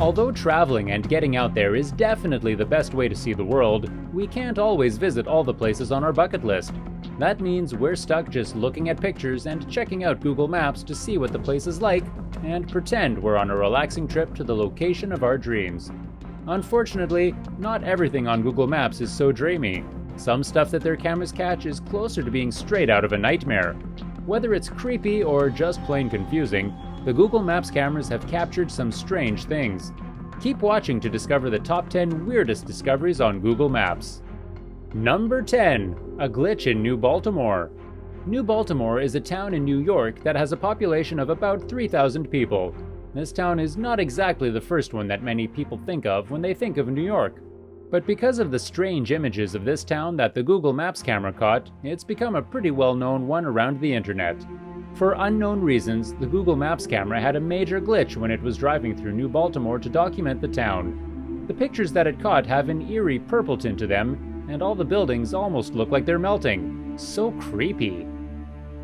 Although traveling and getting out there is definitely the best way to see the world, we can't always visit all the places on our bucket list. That means we're stuck just looking at pictures and checking out Google Maps to see what the place is like and pretend we're on a relaxing trip to the location of our dreams. Unfortunately, not everything on Google Maps is so dreamy. Some stuff that their cameras catch is closer to being straight out of a nightmare. Whether it's creepy or just plain confusing, the Google Maps cameras have captured some strange things. Keep watching to discover the top 10 weirdest discoveries on Google Maps. Number 10. A glitch in New Baltimore. New Baltimore is a town in New York that has a population of about 3,000 people. This town is not exactly the first one that many people think of when they think of New York. But because of the strange images of this town that the Google Maps camera caught, it's become a pretty well-known one around the internet. For unknown reasons, the Google Maps camera had a major glitch when it was driving through New Baltimore to document the town. The pictures that it caught have an eerie purple tint to them, and all the buildings almost look like they're melting. So creepy.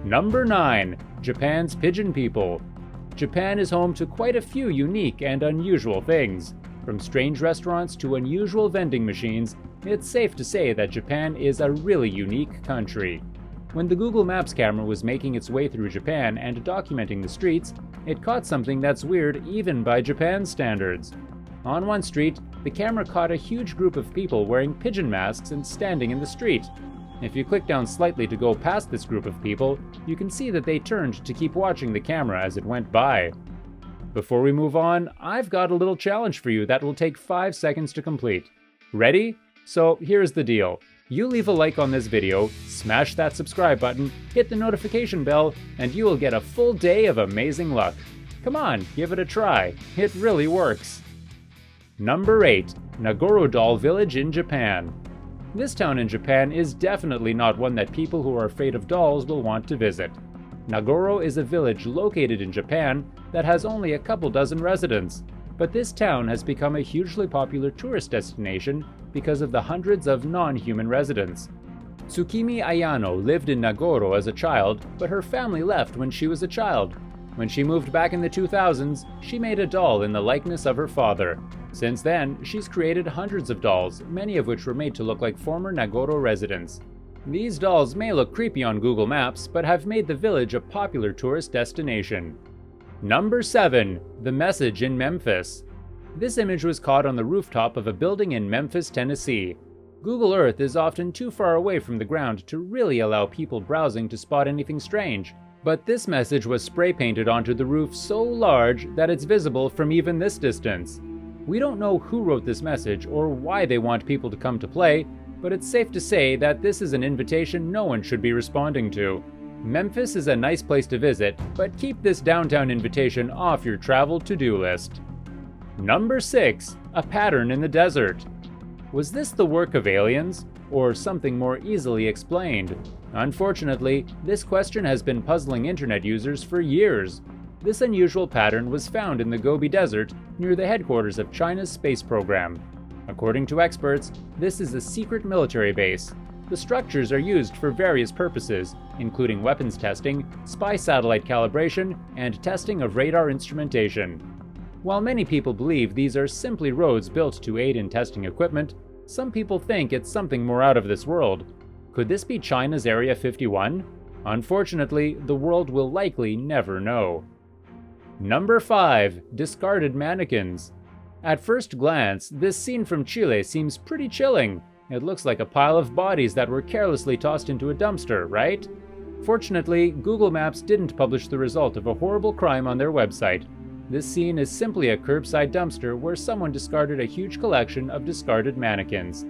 Number 9. Japan's Pigeon People. Japan is home to quite a few unique and unusual things. From strange restaurants to unusual vending machines, it's safe to say that Japan is a really unique country. When the Google Maps camera was making its way through Japan and documenting the streets, it caught something that's weird even by Japan's standards. On one street, the camera caught a huge group of people wearing pigeon masks and standing in the street. If you click down slightly to go past this group of people, you can see that they turned to keep watching the camera as it went by. Before we move on, I've got a little challenge for you that will take 5 seconds to complete. Ready? So here's the deal. You leave a like on this video, smash that subscribe button, hit the notification bell, and you will get a full day of amazing luck. Come on, give it a try. It really works. Number 8. Nagoro Doll Village in Japan. This town in Japan is definitely not one that people who are afraid of dolls will want to visit. Nagoro is a village located in Japan that has only a couple dozen residents, but this town has become a hugely popular tourist destination because of the hundreds of non-human residents. Tsukimi Ayano lived in Nagoro as a child, but her family left when she was a child. When she moved back in the 2000s, she made a doll in the likeness of her father. Since then, she's created hundreds of dolls, many of which were made to look like former Nagoro residents. These dolls may look creepy on Google Maps, but have made the village a popular tourist destination. Number 7. The Message in Memphis. This image was caught on the rooftop of a building in Memphis, Tennessee. Google Earth is often too far away from the ground to really allow people browsing to spot anything strange. But this message was spray painted onto the roof so large that it's visible from even this distance. We don't know who wrote this message or why they want people to come to play, but it's safe to say that this is an invitation no one should be responding to. Memphis is a nice place to visit, but keep this downtown invitation off your travel to-do list. Number 6. A pattern in the desert. Was this the work of aliens, or something more easily explained? Unfortunately, this question has been puzzling internet users for years. This unusual pattern was found in the Gobi Desert near the headquarters of China's space program. According to experts, this is a secret military base. The structures are used for various purposes, including weapons testing, spy satellite calibration, and testing of radar instrumentation. While many people believe these are simply roads built to aid in testing equipment, some people think it's something more out of this world. Could this be China's Area 51? Unfortunately, the world will likely never know. Number 5. Discarded mannequins. At first glance, this scene from Chile seems pretty chilling. It looks like a pile of bodies that were carelessly tossed into a dumpster, right? Fortunately, Google Maps didn't publish the result of a horrible crime on their website. This scene is simply a curbside dumpster where someone discarded a huge collection of discarded mannequins.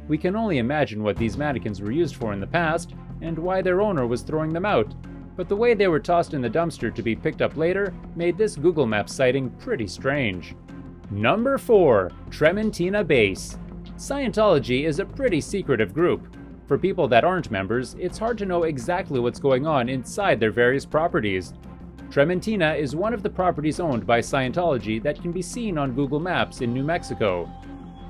We can only imagine what these mannequins were used for in the past, and why their owner was throwing them out. But the way they were tossed in the dumpster to be picked up later made this Google Maps sighting pretty strange. Number 4. Trementina Base. Scientology is a pretty secretive group. For people that aren't members, it's hard to know exactly what's going on inside their various properties. Trementina is one of the properties owned by Scientology that can be seen on Google Maps in New Mexico.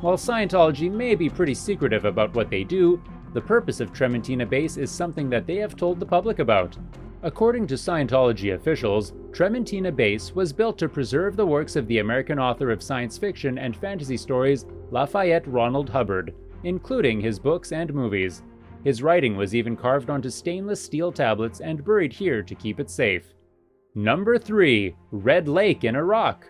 While Scientology may be pretty secretive about what they do, the purpose of Trementina Base is something that they have told the public about. According to Scientology officials, Trementina Base was built to preserve the works of the American author of science fiction and fantasy stories Lafayette Ronald Hubbard, including his books and movies. His writing was even carved onto stainless steel tablets and buried here to keep it safe. Number 3. Red Lake in Iraq.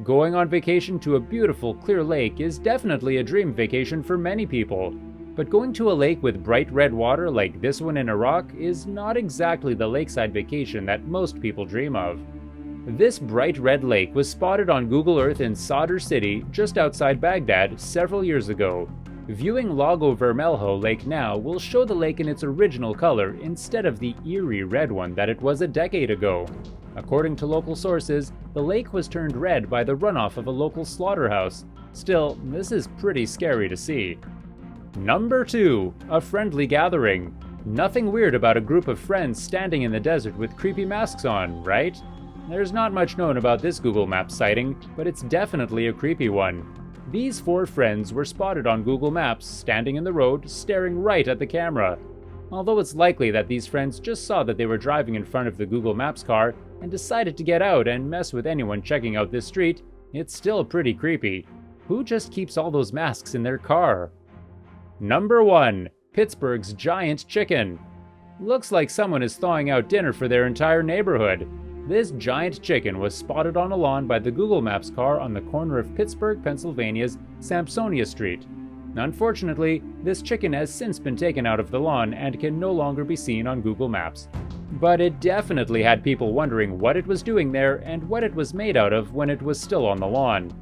Going on vacation to a beautiful, clear lake is definitely a dream vacation for many people. But going to a lake with bright red water like this one in Iraq is not exactly the lakeside vacation that most people dream of. This bright red lake was spotted on Google Earth in Sadr City, just outside Baghdad, several years ago. Viewing Lago Vermelho Lake now will show the lake in its original color instead of the eerie red one that it was a decade ago. According to local sources, the lake was turned red by the runoff of a local slaughterhouse. Still, this is pretty scary to see. Number 2. A friendly gathering. Nothing weird about a group of friends standing in the desert with creepy masks on, right? There's not much known about this Google Maps sighting, but it's definitely a creepy one. These 4 friends were spotted on Google Maps standing in the road, staring right at the camera. Although it's likely that these friends just saw that they were driving in front of the Google Maps car and decided to get out and mess with anyone checking out this street, it's still pretty creepy. Who just keeps all those masks in their car? Number 1. Pittsburgh's giant chicken. Looks like someone is thawing out dinner for their entire neighborhood. This giant chicken was spotted on a lawn by the Google Maps car on the corner of Pittsburgh, Pennsylvania's Sampsonia Street. Unfortunately, this chicken has since been taken out of the lawn and can no longer be seen on Google Maps. But it definitely had people wondering what it was doing there and what it was made out of when it was still on the lawn.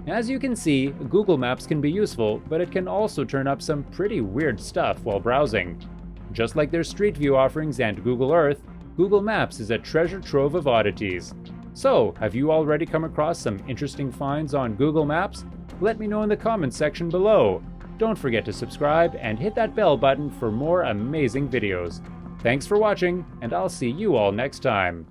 As you can see, Google Maps can be useful, but it can also turn up some pretty weird stuff while browsing. Just like their Street View offerings and Google Earth, Google Maps is a treasure trove of oddities. So, have you already come across some interesting finds on Google Maps? Let me know in the comments section below. Don't forget to subscribe and hit that bell button for more amazing videos. Thanks for watching, and I'll see you all next time.